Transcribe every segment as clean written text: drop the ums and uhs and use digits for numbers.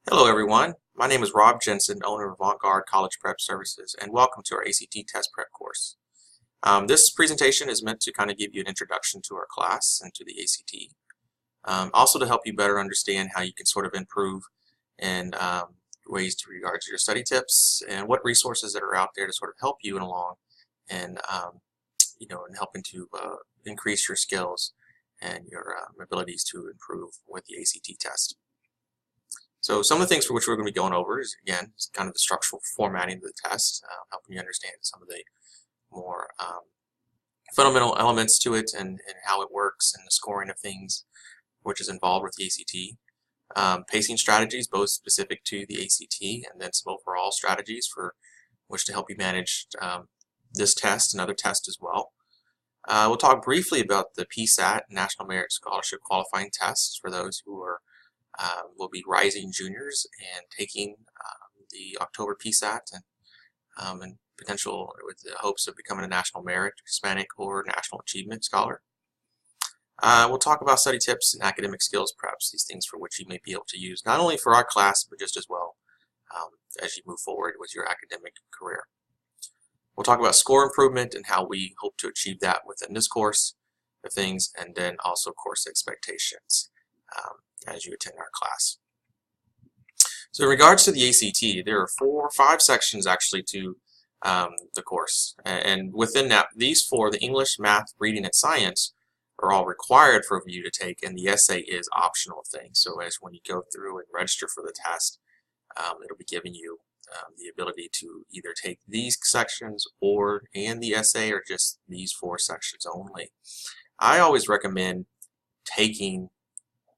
Hello everyone, my name is Rob Jensen, owner of Avant-Garde College Prep Services, and welcome to our ACT test prep course. This presentation is meant to kind of give you an introduction to our class and to the ACT, also to help you better understand how you can sort of improve in ways to regards to your study tips and what resources that are out there to sort of help you along and and helping to increase your skills and your abilities to improve with the ACT test. So some of the things for which we're going to be going over is, again, kind of the structural formatting of the test, helping you understand some of the more fundamental elements to it and how it works and the scoring of things which is involved with the ACT. Pacing strategies, both specific to the ACT and then some overall strategies for which to help you manage this test and other tests as well. We'll talk briefly about the PSAT, National Merit Scholarship Qualifying Tests, for those who will be rising juniors and taking the October PSAT and potential with the hopes of becoming a National Merit, Hispanic, or National Achievement Scholar. We'll talk about study tips and academic skills preps, these things for which you may be able to use not only for our class but just as well as you move forward with your academic career. We'll talk about score improvement and how we hope to achieve that within this course of things, and then also course expectations as you attend our class. So in regards to the ACT, there are 4 or 5 sections actually to the course, and within that, these 4, the English, Math, Reading, and Science, are all required for you to take, and the essay is optional thing. So as when you go through and register for the test, it'll be giving you the ability to either take these sections and the essay, or just these 4 sections only. I always recommend taking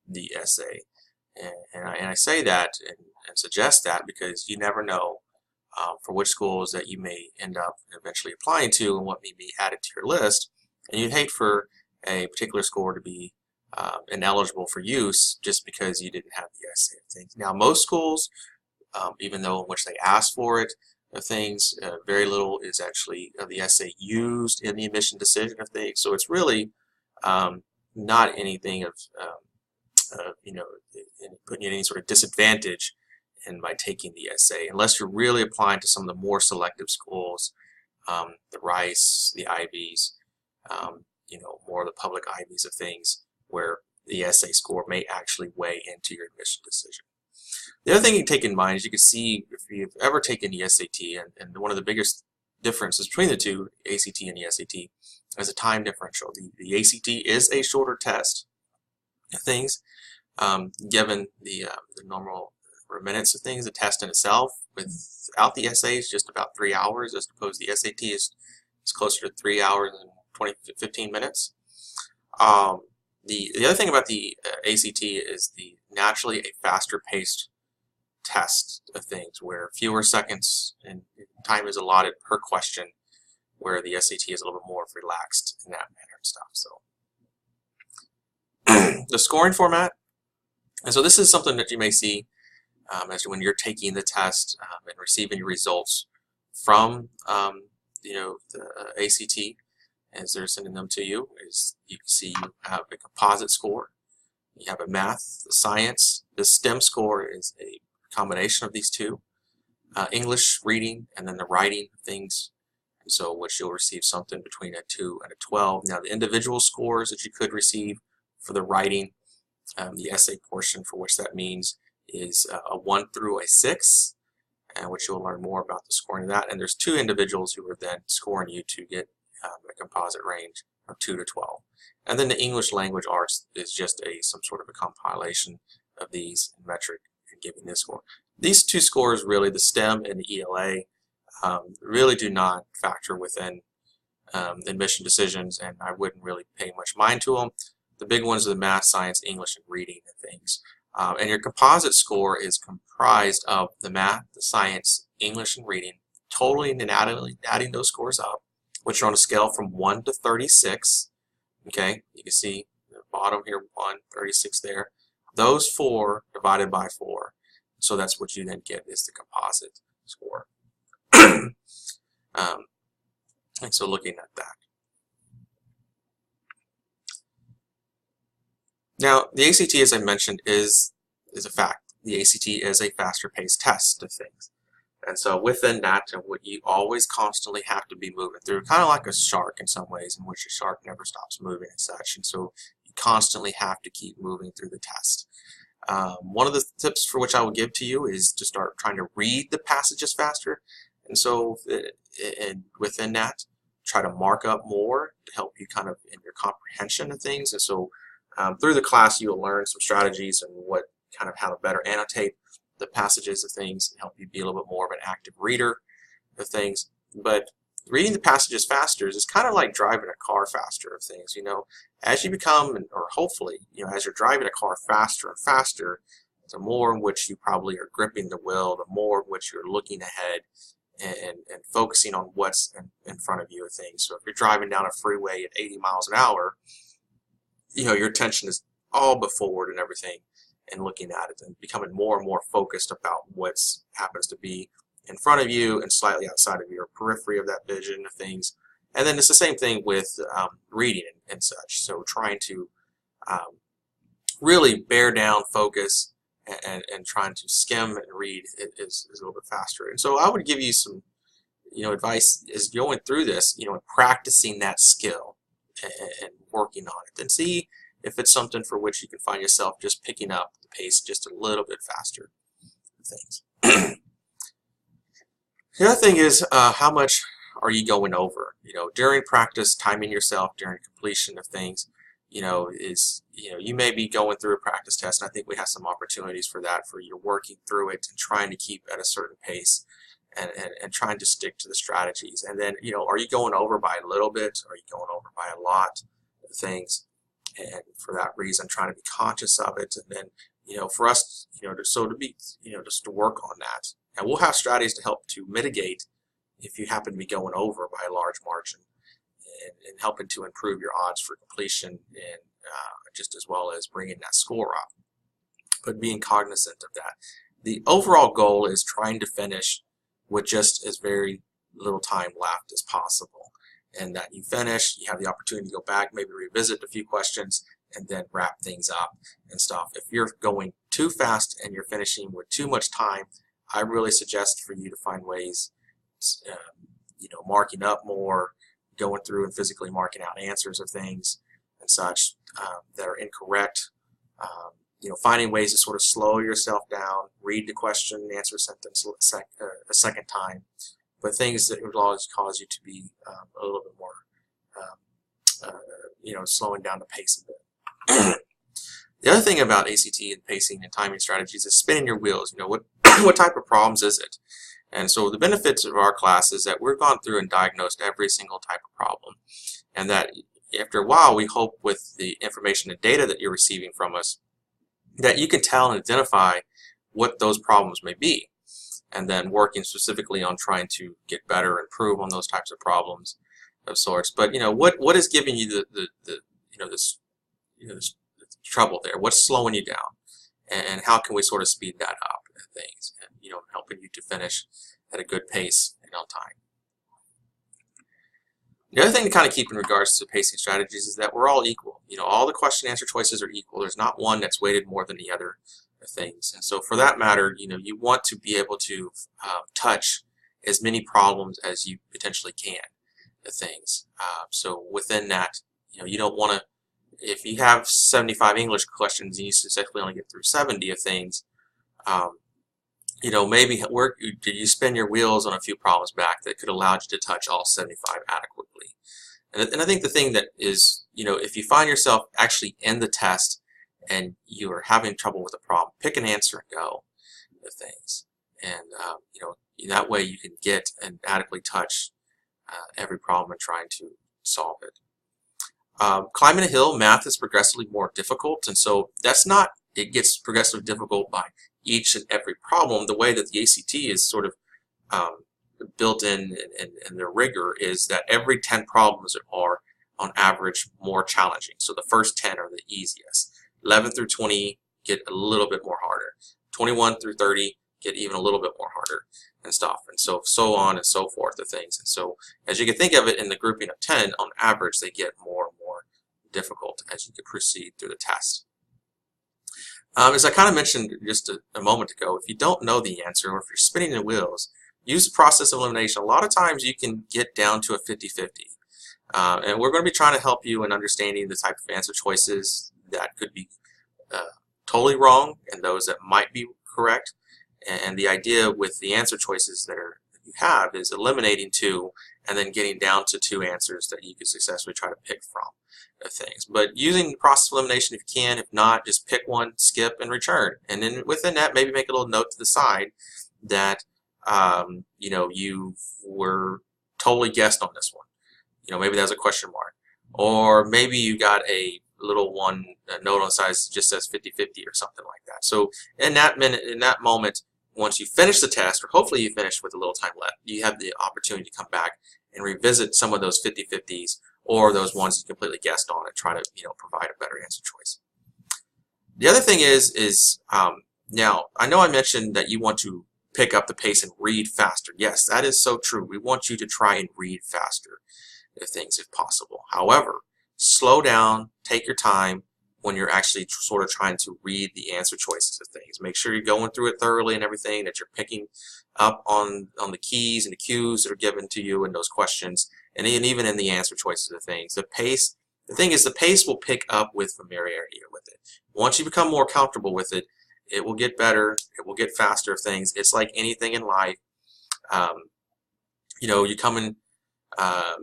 the essay, and I say that and suggest that because you never know for which schools that you may end up eventually applying to and what may be added to your list, and you'd hate for a particular score to be ineligible for use just because you didn't have the essay of things. Now most schools, even though in which they ask for it of things, very little is actually of the essay used in the admission decision of things, so it's really not anything of putting you in any sort of disadvantage by taking the essay, unless you're really applying to some of the more selective schools, the Rice, the Ivies, more of the public Ivies of things, where the essay score may actually weigh into your admission decision. The other thing you take in mind is you can see if you've ever taken the SAT, and one of the biggest differences between the two, ACT and the SAT, is a time differential. The ACT is a shorter test of things, given the normal minutes of things. The test in itself without the essay is just about 3 hours, as opposed to the SAT is closer to 3 hours and 15 minutes. The other thing about the ACT is naturally a faster paced test of things, where fewer seconds and time is allotted per question, where the SAT is a little bit more relaxed in that manner and stuff. So the scoring format, and so this is something that you may see as when you're taking the test and receiving your results from the ACT, as they're sending them to you, is you can see you have a composite score, you have a math, science. The STEM score is a combination of these two, English, reading, and then the writing things, and so which you'll receive something between a 2 and a 12. Now the individual scores that you could receive for the writing, the essay portion, for which that means is a 1 through a 6, and which you'll learn more about the scoring of that. And there's 2 individuals who are then scoring you to get a composite range of 2 to 12. And then the English language arts is just some sort of a compilation of these in metric and giving this score. These 2 scores, really, the STEM and the ELA, really do not factor within admission decisions, and I wouldn't really pay much mind to them. The big ones are the math, science, English, and reading and things. And your composite score is comprised of the math, the science, English, and reading, totaling and adding those scores up, which are on a scale from 1 to 36. Okay, you can see the bottom here, 1, 36 there. Those 4 divided by 4. So that's what you then get is the composite score. And so looking at that. Now, the ACT, as I mentioned, is a fact. the ACT is a faster paced test of things. And so within that, what you always constantly have to be moving through, kind of like a shark in some ways, in which a shark never stops moving and such. And so you constantly have to keep moving through the test. One of the tips for which I would give to you is to start trying to read the passages faster. And so within that, try to mark up more to help you kind of in your comprehension of things. And so through the class, you'll learn some strategies and what kind of how to better annotate the passages of things and help you be a little bit more of an active reader of things. But reading the passages faster is kind of like driving a car faster of things. As you become, or hopefully, as you're driving a car faster and faster, the more in which you probably are gripping the wheel, the more in which you're looking ahead and focusing on what's in front of you of things. So if you're driving down a freeway at 80 miles an hour, your attention is all but forward and everything and looking at it and becoming more and more focused about what happens to be in front of you and slightly outside of your periphery of that vision of things. And then it's the same thing with reading and such. So trying to really bear down focus and trying to skim and read is a little bit faster. And so I would give you some advice is going through this, and practicing that skill and working on it, and see if it's something for which you can find yourself just picking up the pace just a little bit faster. Things. The other thing is how much are you going over? During practice, timing yourself during completion of things. You may be going through a practice test, and I think we have some opportunities for that, for you working through it and trying to keep at a certain pace and trying to stick to the strategies. And then, are you going over by a little bit? Are you going over by a lot of things? And for that reason, trying to be conscious of it. And then, for us, just to work on that. And we'll have strategies to help to mitigate if you happen to be going over by a large margin, and helping to improve your odds for completion, and just as well as bringing that score up. But being cognizant of that. The overall goal is trying to finish with just as very little time left as possible. And that you finish, you have the opportunity to go back, maybe revisit a few questions, and then wrap things up and stuff. If you're going too fast and you're finishing with too much time, I really suggest for you to find ways, marking up more, going through and physically marking out answers of things and such that are incorrect. Finding ways to sort of slow yourself down, read the question, answer a sentence a second time, but things that would always cause you to be a little bit more, slowing down the pace a bit. The other thing about ACT and pacing and timing strategies is spinning your wheels. What type of problems is it? And so the benefits of our class is that we've gone through and diagnosed every single type of problem, and that after a while, we hope with the information and data that you're receiving from us that you can tell and identify what those problems may be, and then working specifically on trying to get better, improve on those types of problems of sorts. But what is giving you this trouble there? What's slowing you down, and how can we sort of speed that up and things, and helping you to finish at a good pace and on time. The other thing to kind of keep in regards to pacing strategies is that we're all equal. All the question answer choices are equal. There's not one that's weighted more than the other things. And so for that matter, you want to be able to touch as many problems as you potentially can of things. So within that, you don't want to, if you have 75 English questions and you successfully only get through 70 of things, maybe you spin your wheels on a few problems back that could allow you to touch all 75 adequately. And I think the thing that is, if you find yourself actually in the test and you are having trouble with a problem, pick an answer and go with things. And, that way you can get and adequately touch every problem and trying to solve it. Climbing a hill, math is progressively more difficult, and so it gets progressively difficult by each and every problem. The way that the ACT is sort of built in their rigor is that every 10 problems are on average more challenging. So the first 10 are the easiest. 11 through 20 get a little bit more harder. 21 through 30 get even a little bit more harder and stuff, and so on and so forth the things. And so as you can think of it in the grouping of 10, on average they get more and more difficult as you can proceed through the test. As I kind of mentioned just a moment ago, if you don't know the answer or if you're spinning the wheels, use the process of elimination. A lot of times you can get down to a 50-50. And we're going to be trying to help you in understanding the type of answer choices that could be totally wrong and those that might be correct. And the idea with the answer choices that you have is eliminating two and then getting down to two answers that you can successfully try to pick from things. But using the process of elimination if you can, if not, just pick one, skip, and return. And then within that, maybe make a little note to the side that you were totally guessed on this one. Maybe that was a question mark. Or maybe you got a little note on the side that just says 50-50 or something like that. So in that moment, once you finish the test, or hopefully you finish with a little time left, you have the opportunity to come back and revisit some of those 50-50s or those ones you completely guessed on and try to provide a better answer choice. The other thing is now I know I mentioned that you want to pick up the pace and read faster. Yes, that is so true. We want you to try and read faster if possible. However, slow down, take your time when you're actually sort of trying to read the answer choices of things. Make sure you're going through it thoroughly and everything, that you're picking up on the keys and the cues that are given to you in those questions, and even in the answer choices of things. The thing is, the pace will pick up with familiarity with it. Once you become more comfortable with it, it will get better, it will get faster of things. It's like anything in life. You come in,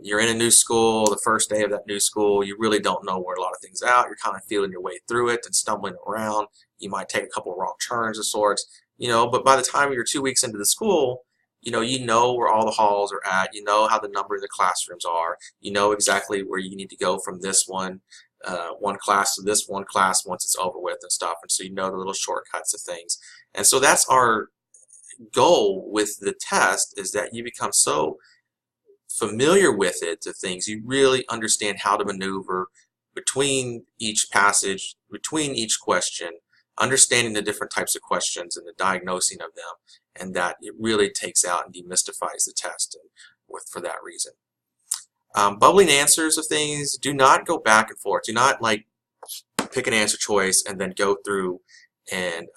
you're in a new school, the first day of that new school, you really don't know where a lot of things are out. You're kind of feeling your way through it and stumbling around. You might take a couple of wrong turns of sorts, but by the time you're 2 weeks into the school, you know where all the halls are at. You know how the number of the classrooms are. You know exactly where you need to go from this one class to this one class once it's over with and stuff. And so you know the little shortcuts of things. And so that's our goal with the test, is that you become so familiar with it to things, you really understand how to maneuver between each passage, between each question, understanding the different types of questions and the diagnosing of them, and that it really takes out and demystifies the test for that reason. Bubbling answers of things, do not go back and forth. Do not pick an answer choice and then go through and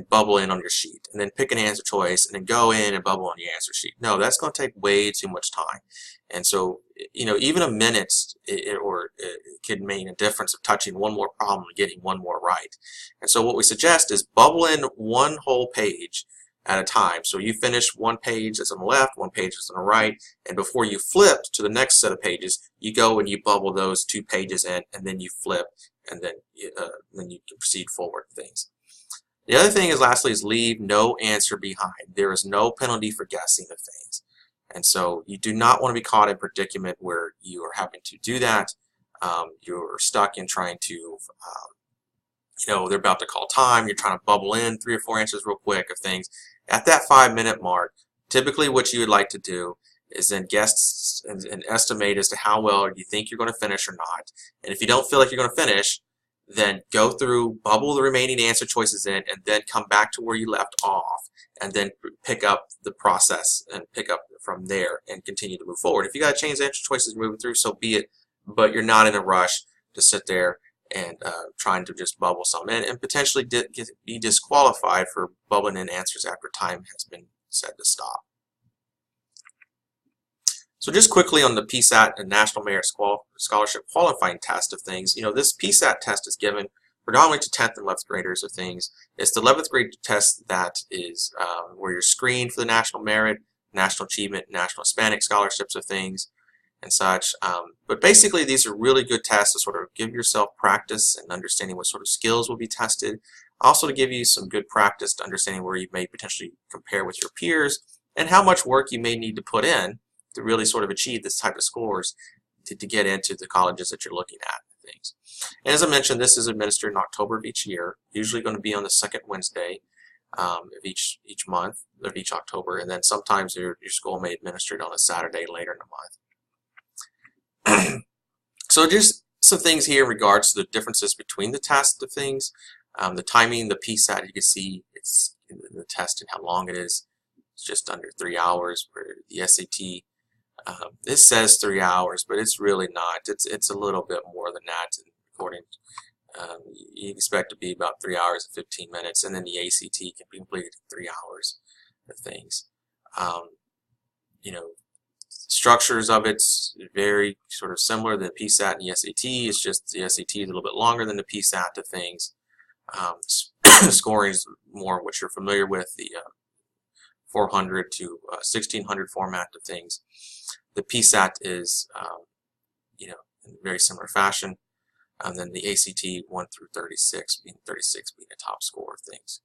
bubble in on your sheet, and then pick an answer choice and then go in and bubble on your answer sheet. No, that's going to take way too much time. And so, even a minute it could mean a difference of touching one more problem and getting one more right. And so what we suggest is bubble in one whole page at a time. So you finish one page that's on the left, one page that's on the right, and before you flip to the next set of pages, you go and you bubble those 2 pages in, and then you flip, and then you can proceed forward with things. The other thing is, lastly, is leave no answer behind. There is no penalty for guessing of things. And so you do not want to be caught in a predicament where you are having to do that. You're stuck in trying to, they're about to call time. You're trying to bubble in 3 or 4 answers real quick of things. At that 5-minute mark, typically what you would like to do is then guess and estimate as to how well you think you're going to finish or not. And if you don't feel like you're going to finish, then go through, bubble the remaining answer choices in, and then come back to where you left off, and then pick up the process and pick up from there and continue to move forward. If you got to change the answer choices moving through, so be it, but you're not in a rush to sit there and trying to just bubble some in and potentially be disqualified for bubbling in answers after time has been said to stop. So just quickly on the PSAT and National Merit Scholarship qualifying test of things, this PSAT test is given predominantly to 10th and 11th graders of things. It's the 11th grade test that is where you're screened for the National Merit, National Achievement, National Hispanic Scholarships of things and such. But basically these are really good tests to sort of give yourself practice and understanding what sort of skills will be tested. Also to give you some good practice to understanding where you may potentially compare with your peers and how much work you may need to put in to really sort of achieve this type of scores to get into the colleges that you're looking at and things. And as I mentioned, this is administered in October of each year, usually going to be on the second Wednesday of each month, of each October, and then sometimes your school may administer it on a Saturday later in the month. So just some things here in regards to the differences between the tests of things. The timing, the PSAT, you can see it's in the test and how long it is. It's just under 3 hours, where the SAT, this says 3 hours, but it's really not. It's a little bit more than that, according You expect to be about 3 hours and 15 minutes, and then the ACT can be completed in 3 hours of things. You know, structures of it's very sort of similar to the PSAT and the SAT. It's just the SAT is a little bit longer than the PSAT of things. Scoring is more what you're familiar with, the 400 to 1600 format of things. The PSAT is, you know, in a very similar fashion. And then the ACT 1 through 36 being the top score of things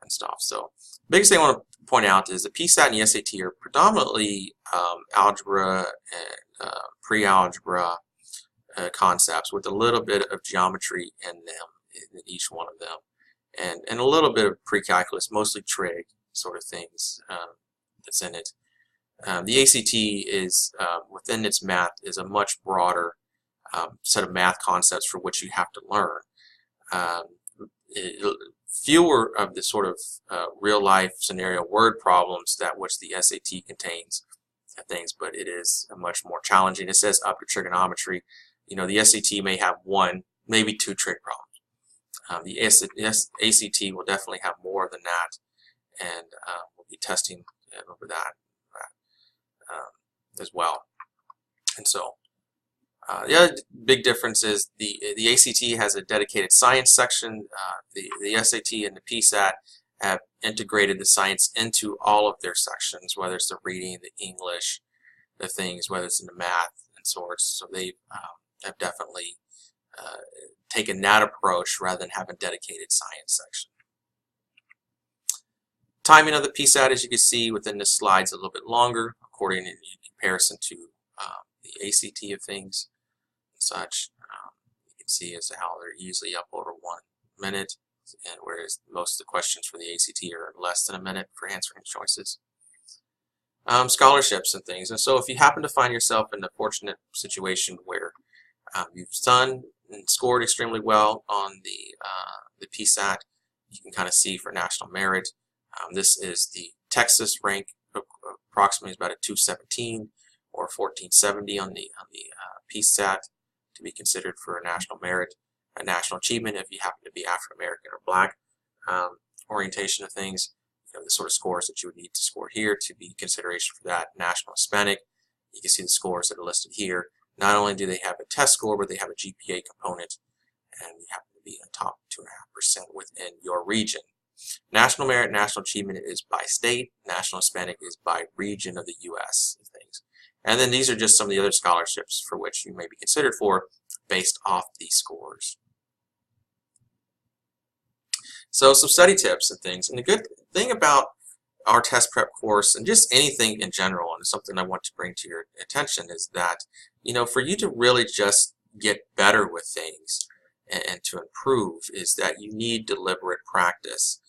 and stuff. So the biggest thing I want to point out is the PSAT and the SAT are predominantly algebra and pre-algebra concepts with a little bit of geometry in them, in each one of them, and a little bit of pre-calculus, mostly trig sort of things that's in it. The ACT is, within its math, is a much broader set of math concepts for which you have to learn. Fewer of the sort of real-life scenario word problems that which the SAT contains things, but it is much more challenging. It says up to trigonometry. You know, the SAT may have 1, maybe 2 trig problems. The ACT will definitely have more than that, and we'll be testing over that as well. And so the other big difference is the ACT has a dedicated science section. The SAT and the PSAT have integrated the science into all of their sections, whether it's the reading, the English, the things, whether it's in the math and sorts. So they have definitely taken that approach rather than having a dedicated science section. Timing of the PSAT, as you can see within this slide, is a little bit longer, according in comparison to the ACT of things. Such, you can see as to how they're usually up over 1 minute, and whereas most of the questions for the ACT are less than a minute for answering choices. Scholarships and things, and so if you happen to find yourself in a fortunate situation where you've done and scored extremely well on the PSAT, you can kind of see for national merit. This is the Texas rank, approximately about a 217 or 1470 on the PSAT, to be considered for a national merit, a national achievement if you happen to be African American or Black orientation of things. You know, the sort of scores that you would need to score here to be consideration for that. National Hispanic, you can see the scores that are listed here. Not only do they have a test score, but they have a GPA component, and you happen to be in the top 2.5% within your region. National merit, national achievement is by state. National Hispanic is by region of the U.S. things. And then these are just some of the other scholarships for which you may be considered for based off these scores. So some study tips and things. And the good thing about our test prep course, and just anything in general, and something I want to bring to your attention, is that, you know, for you to really just get better with things and to improve, is that you need deliberate practice.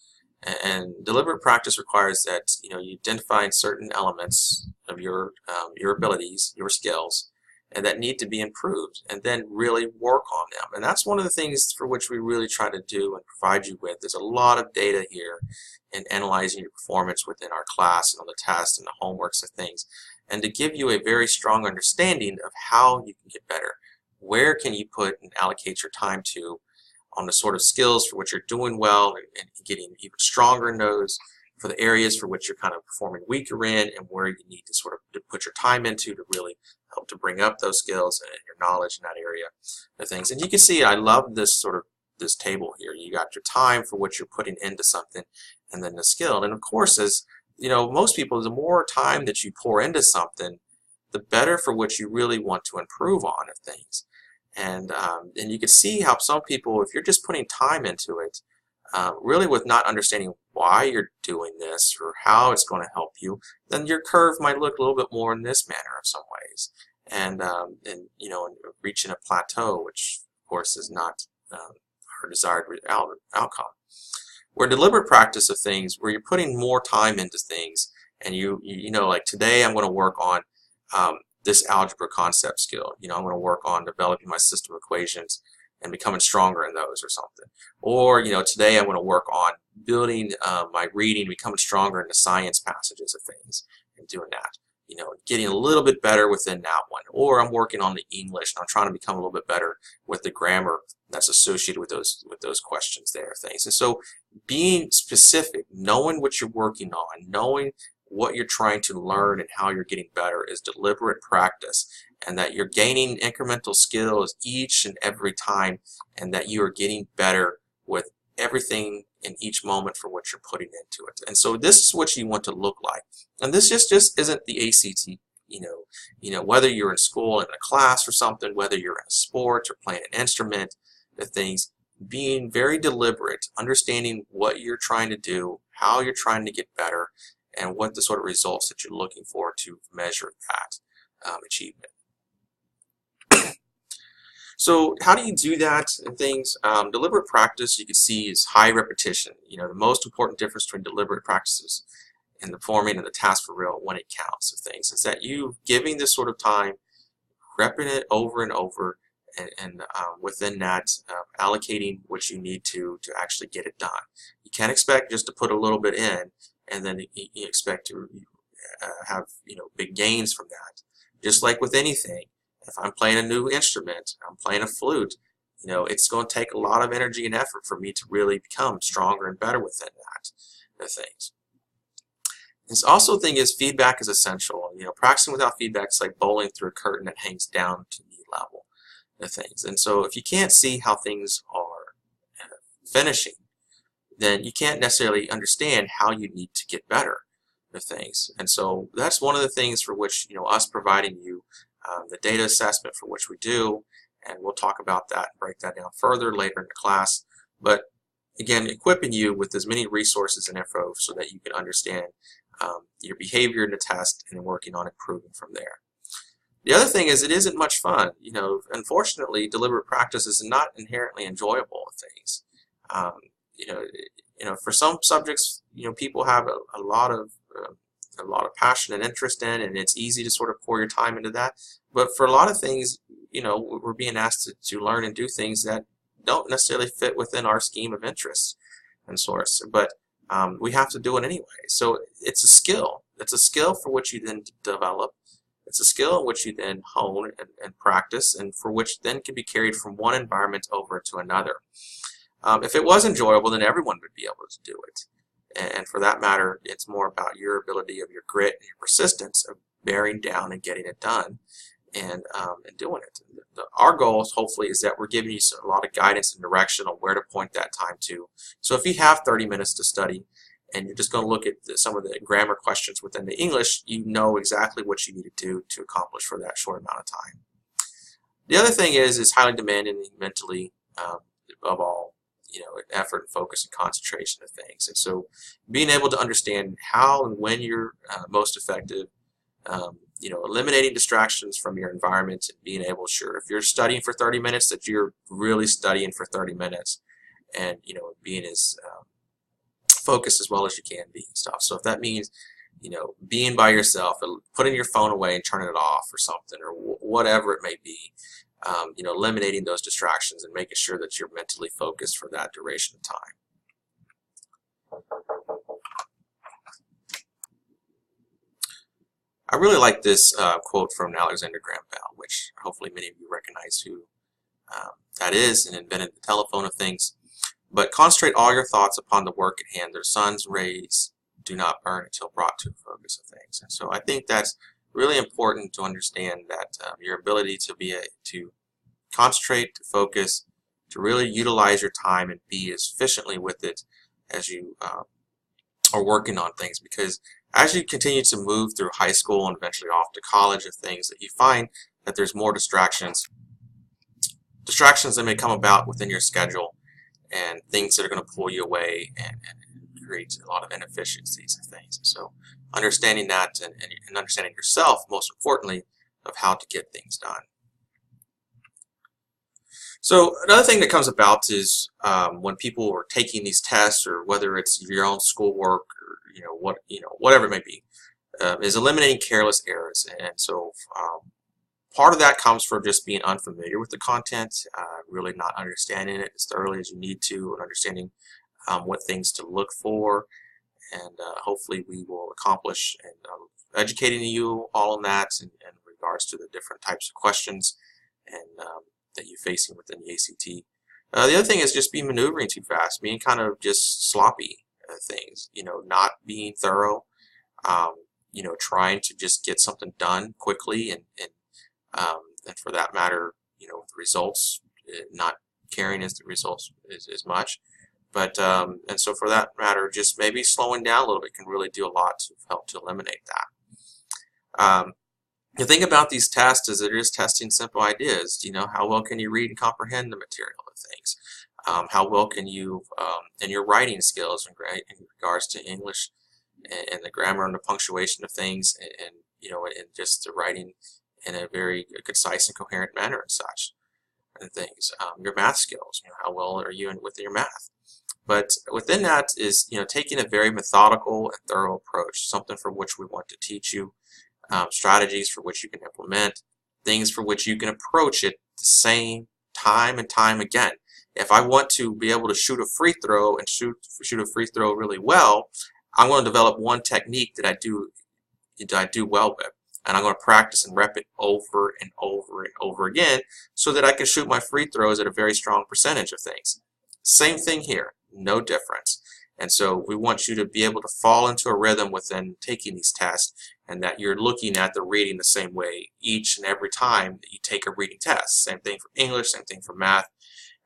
And deliberate practice requires that, you know, you identify certain elements of your abilities, your skills, and that need to be improved, and then really work on them. And that's one of the things for which we really try to do and provide you with. There's a lot of data here in analyzing your performance within our class and on the test and the homeworks and things, and to give you a very strong understanding of how you can get better. Where can you put and allocate your time to on the sort of skills for which you're doing well and getting even stronger in those, for the areas for which you're kind of performing weaker in, and where you need to sort of to put your time into to really help to bring up those skills and your knowledge in that area of things. And you can see I love this sort of this table here. You got your time for what you're putting into something, and then the skill. And of course, as you know, most people, the more time that you pour into something, the better for what you really want to improve on of things. And you can see how some people, if you're just putting time into it, really with not understanding why you're doing this or how it's going to help you, then your curve might look a little bit more in this manner in some ways, and you know, reaching a plateau, which of course is not our desired outcome. Where deliberate practice of things, where you're putting more time into things, and you know, like today I'm going to work on this algebra concept skill. You know, I'm going to work on developing my system equations and becoming stronger in those or something. Or, you know, today I'm going to work on building my reading, becoming stronger in the science passages of things and doing that. getting a little bit better within that one, or I'm working on the English and I'm trying to become a little bit better with the grammar that's associated with those questions there, things. And so being specific, knowing what you're working on, knowing what you're trying to learn and how you're getting better is deliberate practice, and that you're gaining incremental skills each and every time, and that you are getting better with everything in each moment for what you're putting into it. And so this is what you want to look like. And this just isn't the ACT, whether you're in school in a class or something, whether you're in a sport or playing an instrument, the things, being very deliberate, understanding what you're trying to do, how you're trying to get better, and what the sort of results that you're looking for to measure that achievement. So how do you do that and things? Deliberate practice, you can see, is high repetition. The most important difference between deliberate practices and the forming and the task for real when it counts of things is that you giving this sort of time, repping it over and over, and within that, allocating what you need to actually get it done. You can't expect just to put a little bit in and then you expect to have big gains from that. Just like with anything, if I'm playing a new instrument, I'm playing a flute, it's going to take a lot of energy and effort for me to really become stronger and better within that, the things. This also thing is feedback is essential. Practicing without feedback is like bowling through a curtain that hangs down to knee level, the things. And so if you can't see how things are finishing, then you can't necessarily understand how you need to get better, the things. And so that's one of the things for which us providing you the data assessment for which we do, and we'll talk about that and break that down further later in the class. But again, equipping you with as many resources and info so that you can understand your behavior in the test and working on improving from there. The other thing is it isn't much fun. Unfortunately, deliberate practice is not inherently enjoyable things. For some subjects, people have a lot of passion and interest in, and it's easy to sort of pour your time into that. But for a lot of things, we're being asked to learn and do things that don't necessarily fit within our scheme of interests and sorts. But we have to do it anyway. So it's a skill. It's a skill for which you then develop. It's a skill in which you then hone and practice, and for which then can be carried from one environment over to another. If it was enjoyable, then everyone would be able to do it. And for that matter, it's more about your ability of your grit and your persistence of bearing down and getting it done and doing it. Our goal, hopefully, is that we're giving you a lot of guidance and direction on where to point that time to. So if you have 30 minutes to study and you're just going to look at some of the grammar questions within the English, you know exactly what you need to do to accomplish for that short amount of time. The other thing is highly demanding mentally, above all, effort and focus and concentration of things. And so being able to understand how and when you're most effective, eliminating distractions from your environment, and being able to, sure, if you're studying for 30 minutes, that you're really studying for 30 minutes and, being as focused as well as you can be and stuff. So if that means, being by yourself, putting your phone away and turning it off or something, or whatever it may be, eliminating those distractions and making sure that you're mentally focused for that duration of time. I really like this quote from Alexander Graham Bell, which hopefully many of you recognize who that is, and invented the telephone of things. But concentrate all your thoughts upon the work at hand. The sun's rays do not burn until brought to a focus of things. And so I think that's really important to understand that your ability to concentrate, to focus, to really utilize your time and be as efficiently with it as you are working on things. Because as you continue to move through high school and eventually off to college and things, that you find that there's more distractions that may come about within your schedule, and things that are going to pull you away and create a lot of inefficiencies and things. So understanding that and understanding yourself, most importantly, of how to get things done. So another thing that comes about is when people are taking these tests, or whether it's your own schoolwork or whatever it may be, is eliminating careless errors. And so part of that comes from just being unfamiliar with the content, really not understanding it as thoroughly as you need to, and understanding what things to look for, and hopefully we will accomplish in educating you all on that in regards to the different types of questions and that you're facing within the ACT. The other thing is just be maneuvering too fast, being kind of just sloppy things, not being thorough, trying to just get something done quickly and for that matter, the results, not caring as the results as much. But and so for that matter, just maybe slowing down a little bit can really do a lot to help to eliminate that. The thing about these tests is it is testing simple ideas. How well can you read and comprehend the material of things? How well can you, in your writing skills in regards to English and the grammar and the punctuation of things, and just the writing in a very concise and coherent manner and such, and things. Your math skills. How well are you with your math? But within that is, taking a very methodical and thorough approach, something for which we want to teach you. Strategies for which you can implement, things for which you can approach it the same time and time again. If I want to be able to shoot a free throw and shoot a free throw really well, I'm going to develop one technique that I do well with, and I'm going to practice and rep it over and over and over again so that I can shoot my free throws at a very strong percentage of things. Same thing here, no difference. And so we want you to be able to fall into a rhythm within taking these tests, and that you're looking at the reading the same way each and every time that you take a reading test. Same thing for English, same thing for math,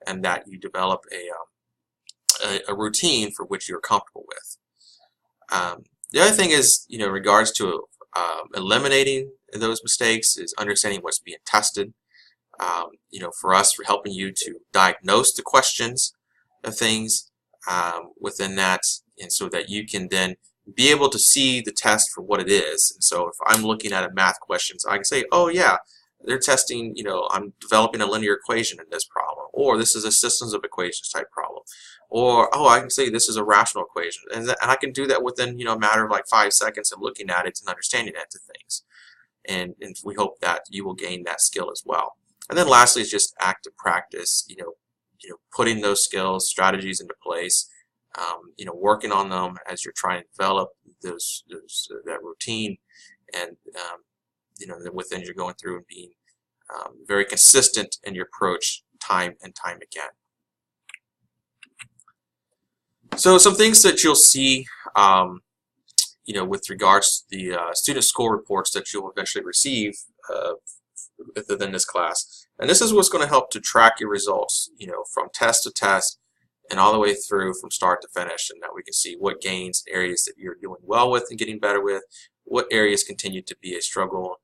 and that you develop a routine for which you're comfortable with. The other thing is, in regards to eliminating those mistakes, is understanding what's being tested. For us, we're helping you to diagnose the questions of things within that, and so that you can then be able to see the test for what it is. And so if I'm looking at a math questions, I can say, oh yeah, they're testing, I'm developing a linear equation in this problem, or this is a systems of equations type problem, or oh, I can say this is a rational equation, and I can do that within a matter of like 5 seconds of looking at it and understanding it to things. And we hope that you will gain that skill as well. And then lastly is just active practice, putting those skills, strategies into place, working on them as you're trying to develop that routine, and within you're going through and being very consistent in your approach time and time again. So some things that you'll see, with regards to the student score reports that you'll eventually receive within this class. And this is what's going to help to track your results, from test to test and all the way through from start to finish, and that we can see what gains, areas that you're doing well with and getting better with, what areas continue to be a struggle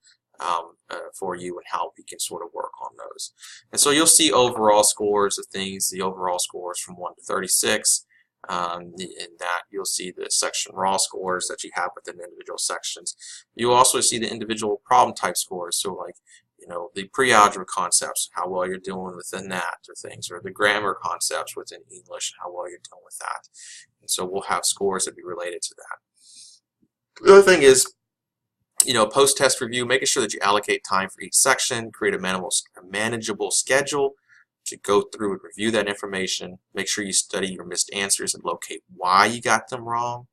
for you, and how we can sort of work on those. And so you'll see overall scores of things, the overall scores from 1 to 36. In that you'll see the section raw scores that you have within the individual sections. You'll also see the individual problem type scores, so like the pre-algebra concepts, how well you're doing within that, or things, or the grammar concepts within English, how well you're doing with that. And so we'll have scores that be related to that. The other thing is, post-test review, making sure that you allocate time for each section, create a manageable schedule to go through and review that information. Make sure you study your missed answers and locate why you got them wrong.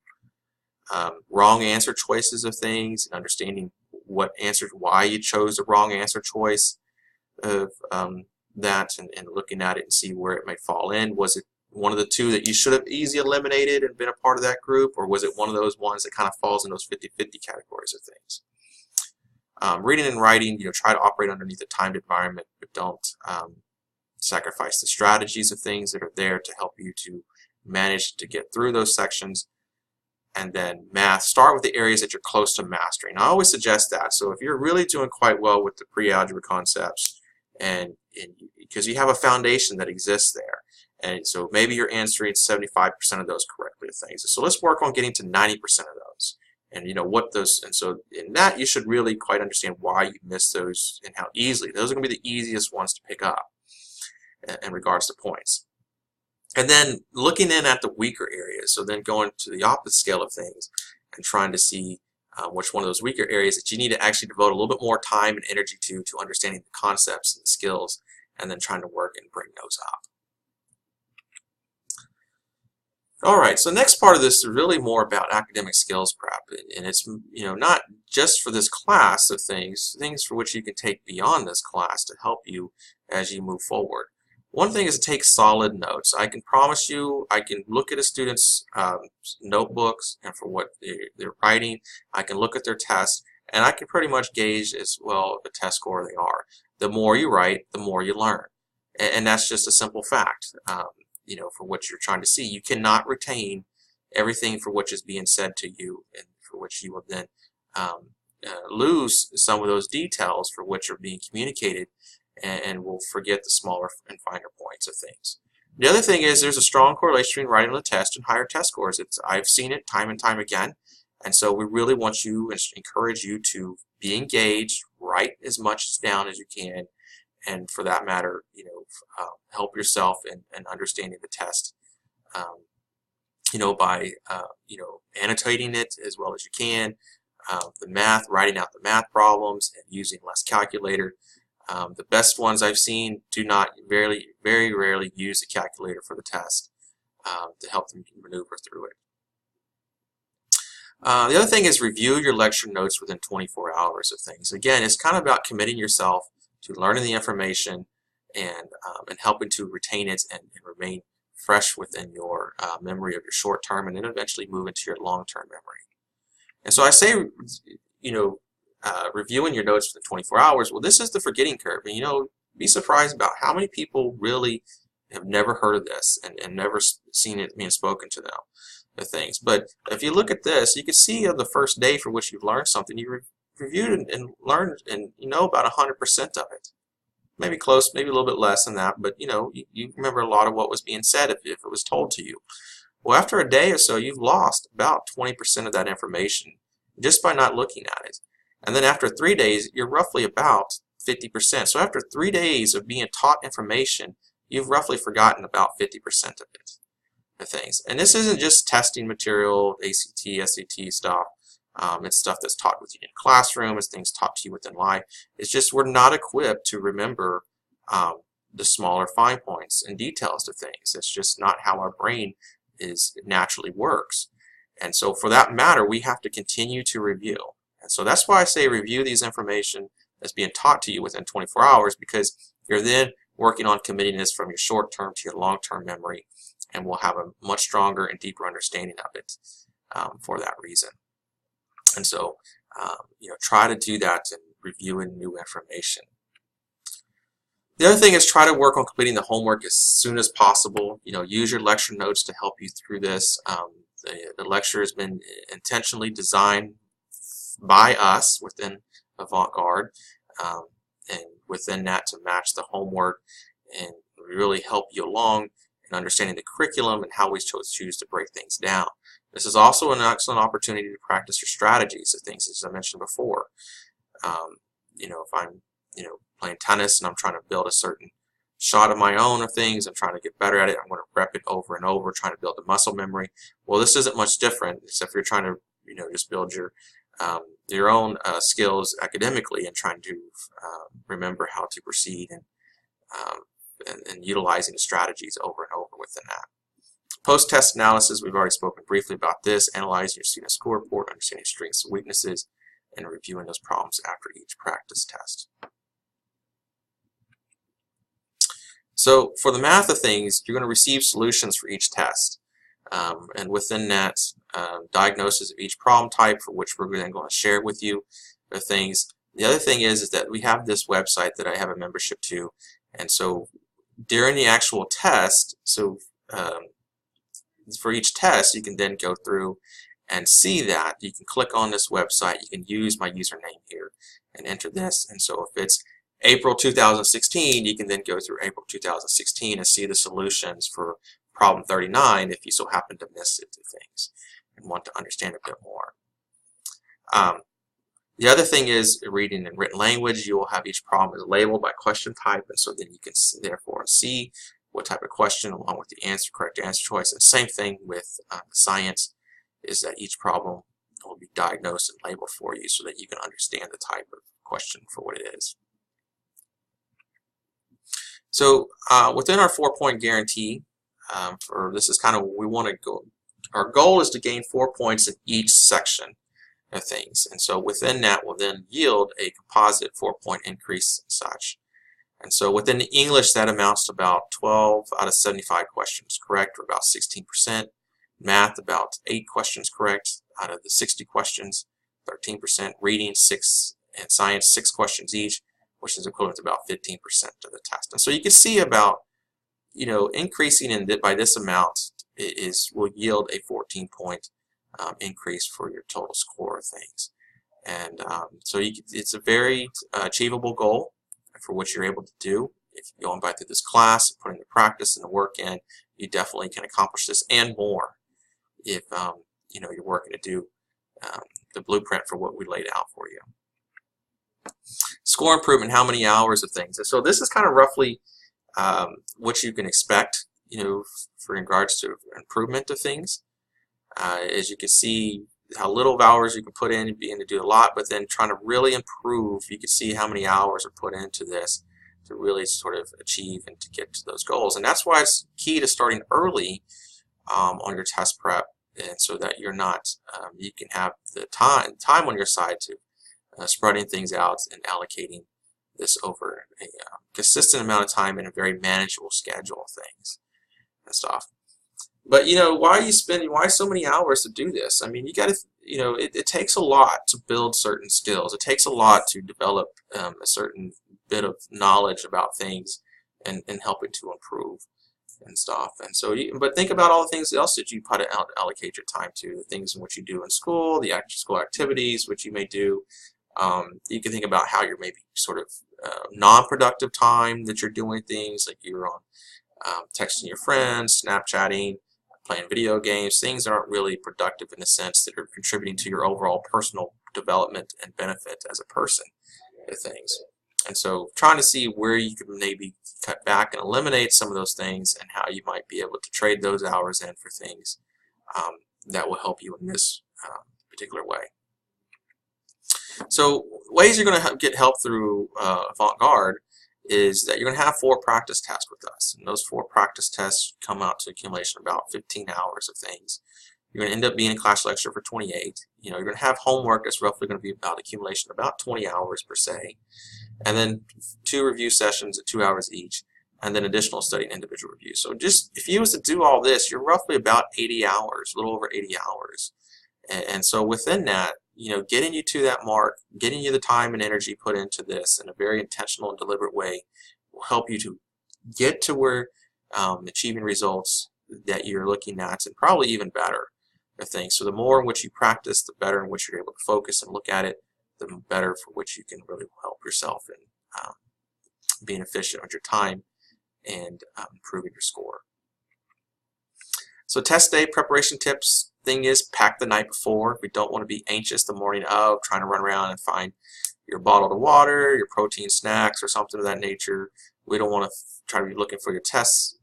Wrong answer choices of things, and understanding what answers, why you chose the wrong answer choice of that, and looking at it and see where it may fall in. Was it one of the two that you should have easily eliminated and been a part of that group, or was it one of those ones that kind of falls in those 50-50 categories of things? Reading and writing, try to operate underneath a timed environment, but don't sacrifice the strategies of things that are there to help you to manage to get through those sections. And then math, start with the areas that you're close to mastering. I always suggest that. So if you're really doing quite well with the pre-algebra concepts, and because you have a foundation that exists there, and so maybe you're answering 75% of those correctly of things. So let's work on getting to 90% of those, and what those. And so in that, you should really quite understand why you missed those and how easily those are going to be the easiest ones to pick up in regards to points. And then looking in at the weaker areas, so then going to the opposite scale of things and trying to see which one of those weaker areas that you need to actually devote a little bit more time and energy to understanding the concepts and the skills, and then trying to work and bring those up. All right, so next part of this is really more about academic skills prep, and it's not just for this class of things for which you can take beyond this class to help you as you move forward. One thing is to take solid notes. I can promise you, I can look at a student's notebooks and for what they're writing. I can look at their tests, and I can pretty much gauge as well the test score they are. The more you write, the more you learn, and that's just a simple fact. For what you're trying to see. You cannot retain everything for which is being said to you, and for which you will then lose some of those details for which are being communicated, and will forget the smaller and finer points of things. The other thing is there's a strong correlation between writing on the test and higher test scores. I've seen it time and time again, and so we really want you and encourage you to be engaged, write as much down as you can, and for that matter, help yourself in understanding the test, by annotating it as well as you can. The math, writing out the math problems and using less calculator. The best ones I've seen do not very rarely use a calculator for the test to help them maneuver through it. The other thing is review your lecture notes within 24 hours of things. Again, it's kind of about committing yourself to learning the information and helping to retain it and remain fresh within your memory of your short term, and then eventually move into your long term memory. And so I say, reviewing your notes within 24 hours. Well, this is the forgetting curve, and be surprised about how many people really have never heard of this and never seen it being spoken to them. The things. But if you look at this, you can see on the first day for which you've learned something, you reviewed and learned and about 100% of it. Maybe close, maybe a little bit less than that, but you remember a lot of what was being said if it was told to you. Well, after a day or so, you've lost about 20% of that information just by not looking at it. And then after 3 days, you're roughly about 50%. So after 3 days of being taught information, you've roughly forgotten about 50% of it. The things. And this isn't just testing material, ACT, SAT stuff. It's stuff that's taught with you in classroom. It's things taught to you within life. It's just we're not equipped to remember the smaller fine points and details to things. It's just not how our brain naturally works. And so for that matter, we have to continue to review. And so that's why I say review these information that's being taught to you within 24 hours, because you're then working on committing this from your short-term to your long-term memory, and we'll have a much stronger and deeper understanding of it for that reason. And so, try to do that and reviewing new information. The other thing is try to work on completing the homework as soon as possible. Use your lecture notes to help you through this. The lecture has been intentionally designed by us within Avant-Garde, and within that to match the homework and really help you along and understanding the curriculum and how we choose to break things down. This is also an excellent opportunity to practice your strategies of things, as I mentioned before. If I'm playing tennis and I'm trying to build a certain shot of my own of things, I'm trying to get better at it, I'm going to rep it over and over, trying to build the muscle memory. Well, this isn't much different, except for you're trying to just build your own skills academically and trying to remember how to proceed and utilizing the strategies over and over within that. Post-test analysis, we've already spoken briefly about this, analyzing your student score report, understanding strengths and weaknesses, and reviewing those problems after each practice test. So for the math of things, you're going to receive solutions for each test. And within that, diagnosis of each problem type, for which we're then going to share with you the things. The other thing is that we have this website that I have a membership to, and so during the actual test, for each test, you can then go through and see that. You can click on this website, you can use my username here and enter this, and so if it's April 2016, you can then go through April 2016 and see the solutions for problem 39 if you so happen to miss it to things and want to understand a bit more. The other thing is reading and written language. You will have each problem is labeled by question type, and so then you can therefore see what type of question along with the correct answer choice. And same thing with science, is that each problem will be diagnosed and labeled for you so that you can understand the type of question for what it is. So within our 4-point guarantee, this is kind of what we want to Our goal is to gain 4 points in each section of things, and so within that will then yield a composite 4-point increase and such. And so within English, that amounts to about 12 out of 75 questions correct, or about 16%. Math, about 8 questions correct out of the 60 questions, 13%. Reading, 6, and science, 6 questions each, which is equivalent to about 15% of the test. And so you can see about, increasing in by this amount will yield a 14-point increase for your total score of things. And so it's a very achievable goal for what you're able to do. If you're going back through this class, putting the practice and the work in, you definitely can accomplish this and more if you're working to do the blueprint for what we laid out for you. Score improvement, how many hours of things. And so this is kind of roughly what you can expect, for in regards to improvement of things. As you can see, how little hours you can put in and being to do a lot, but then trying to really improve, you can see how many hours are put into this to really sort of achieve and to get to those goals. And that's why it's key to starting early on your test prep, and so that you're not, you can have the time on your side to spreading things out and allocating this over a consistent amount of time in a very manageable schedule of things and stuff. But why so many hours to do this? I mean, you got to, it takes a lot to build certain skills. It takes a lot to develop a certain bit of knowledge about things and helping to improve and stuff. And so, but think about all the things else that you allocate your time to, the things in which you do in school, the after school activities which you may do. You can think about how you're maybe sort of non-productive time that you're doing things like you're on texting your friends, Snapchatting, playing video games, things that aren't really productive in the sense that are contributing to your overall personal development and benefit as a person of things. And so trying to see where you could maybe cut back and eliminate some of those things, and how you might be able to trade those hours in for things that will help you in this particular way. So ways you're going to get help through Avant-Garde is that you're going to have 4 practice tests with us. And those 4 practice tests come out to accumulation of about 15 hours of things. You're going to end up being in class lecture for 28. You're going to have homework that's roughly going to be about accumulation of about 20 hours per se. And then 2 review sessions at 2 hours each. And then additional study and individual review. So just, if you was to do all this, you're roughly about 80 hours, a little over 80 hours. And so within that, getting you to that mark, getting you the time and energy put into this in a very intentional and deliberate way will help you to get to where achieving results that you're looking at, and probably even better, I think. So the more in which you practice, the better in which you're able to focus and look at it, the better for which you can really help yourself in being efficient with your time and improving your score. So test day preparation tips. Thing is, pack the night before. We don't want to be anxious the morning of, trying to run around and find your bottle of water, your protein snacks, or something of that nature. We don't want to try to be looking for your test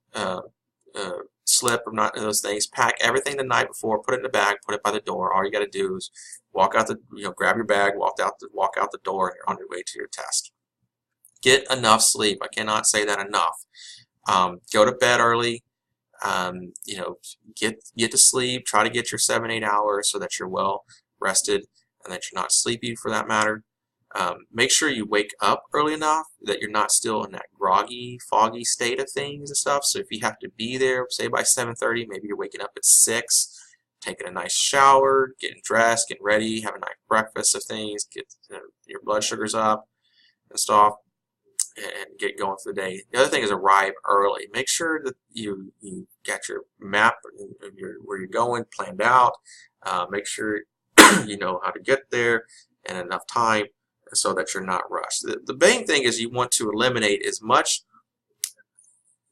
slip or not those things. Pack everything the night before. Put it in the bag. Put it by the door. All you got to do is walk out grab your bag, walk out the door, and you're on your way to your test. Get enough sleep. I cannot say that enough. Go to bed early. Get to sleep. Try to get your 7-8 hours so that you're well rested and that you're not sleepy for that matter. Make sure you wake up early enough that you're not still in that groggy, foggy state of things and stuff. So if you have to be there, say by 7:30, maybe you're waking up at 6, taking a nice shower, getting dressed, getting ready, having a nice breakfast of things, get your blood sugars up and stuff, and get going for the day. The other thing is arrive early. Make sure that you got your map of where you're going planned out. Make sure you know how to get there and enough time so that you're not rushed. The main thing is you want to eliminate as much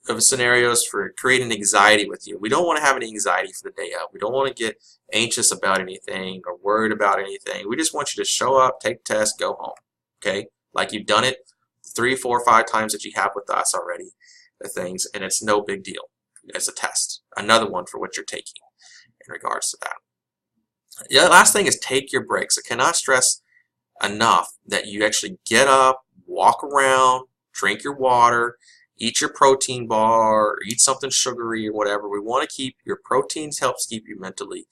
of scenarios for creating anxiety with you. We don't want to have any anxiety for the day of. We don't want to get anxious about anything or worried about anything. We just want you to show up, take the test, go home. Okay? Like you've done it 3, 4, 5 times that you have with us already, the things, and it's no big deal. It's a test. Another one for what you're taking in regards to that. The last thing is take your breaks. I cannot stress enough that you actually get up, walk around, drink your water, eat your protein bar, or eat something sugary or whatever. We want to keep your proteins, helps keep you mentally,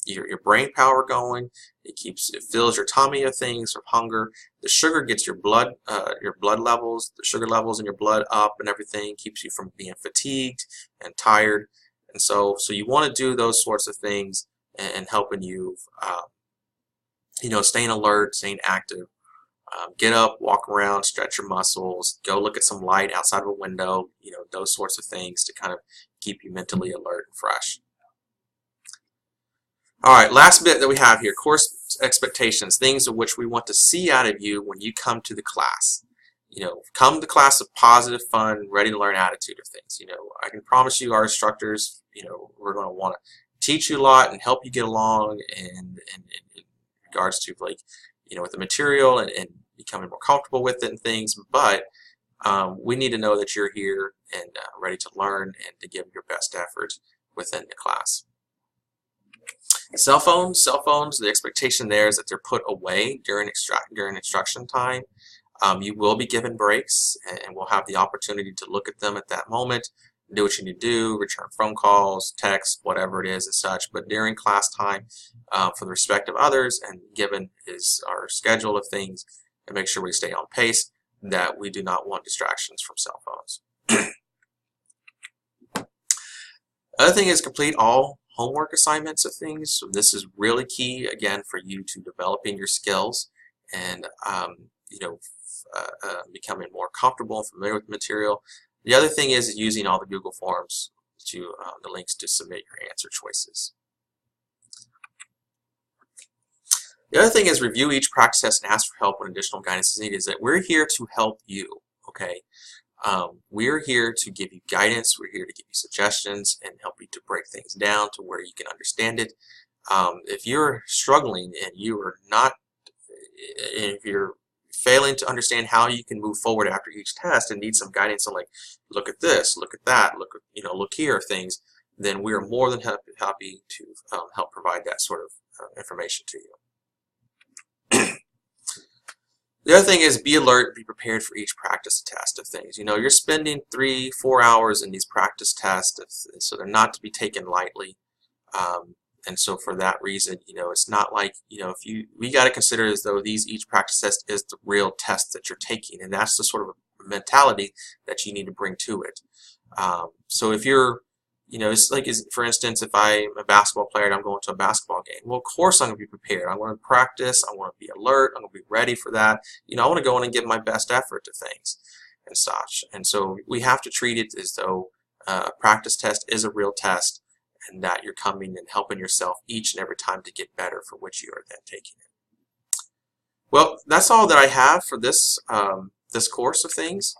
your brain power going. It fills your tummy of things from hunger. The sugar gets your blood levels, the sugar levels in your blood up and everything, keeps you from being fatigued and tired. And so you want to do those sorts of things and helping you, staying alert, staying active. Get up, walk around, stretch your muscles, go look at some light outside of a window, those sorts of things to kind of keep you mentally alert and fresh. All right, last bit that we have here, course expectations, things of which we want to see out of you when you come to the class. Come to class with positive, fun, ready to learn attitude of things. I can promise you our instructors, we're going to want to teach you a lot and help you get along in regards to, like, with the material and becoming more comfortable with it and things, but we need to know that you're here and ready to learn and to give your best effort within the class. Cell phones, the expectation there is that they're put away during instruction time. You will be given breaks, and we'll have the opportunity to look at them at that moment, do what you need to do, return phone calls, text, whatever it is and such. But during class time, for the respect of others and given is our schedule of things, and make sure we stay on pace, that we do not want distractions from cell phones. Other thing is complete all homework assignments of things. So this is really key, again, for you to developing your skills and becoming more comfortable and familiar with the material. The other thing is using all the Google Forms to the links to submit your answer choices. The other thing is review each practice test and ask for help when additional guidance is needed. Is that we're here to help you, okay? We're here to give you guidance. We're here to give you suggestions and help you to break things down to where you can understand it. If you're struggling and if you're failing to understand how you can move forward after each test and need some guidance on, like, look at this, look at that, look here things, then we are more than happy to help provide that sort of information to you. The other thing is be alert, be prepared for each practice test of things. You're spending 3-4 hours in these practice tests, so they're not to be taken lightly. And so for that reason, it's not like, we got to consider as though each practice test is the real test that you're taking, and that's the sort of mentality that you need to bring to it. So if you're, it's like, for instance, if I'm a basketball player and I'm going to a basketball game, well, of course I'm going to be prepared. I want to practice. I want to be alert. I'm going to be ready for that. I want to go in and give my best effort to things and such. And so we have to treat it as though a practice test is a real test, and that you're coming and helping yourself each and every time to get better for which you are then taking it. Well, that's all that I have for this this course of things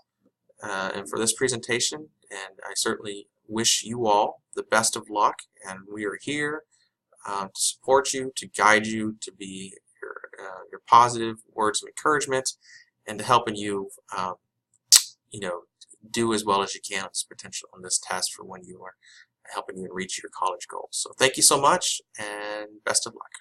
and for this presentation, and I certainly wish you all the best of luck, and we are here to support you, to guide you, to be your positive words of encouragement, and to helping you do as well as you can on this test for when you are helping you reach your college goals. So thank you so much, and best of luck.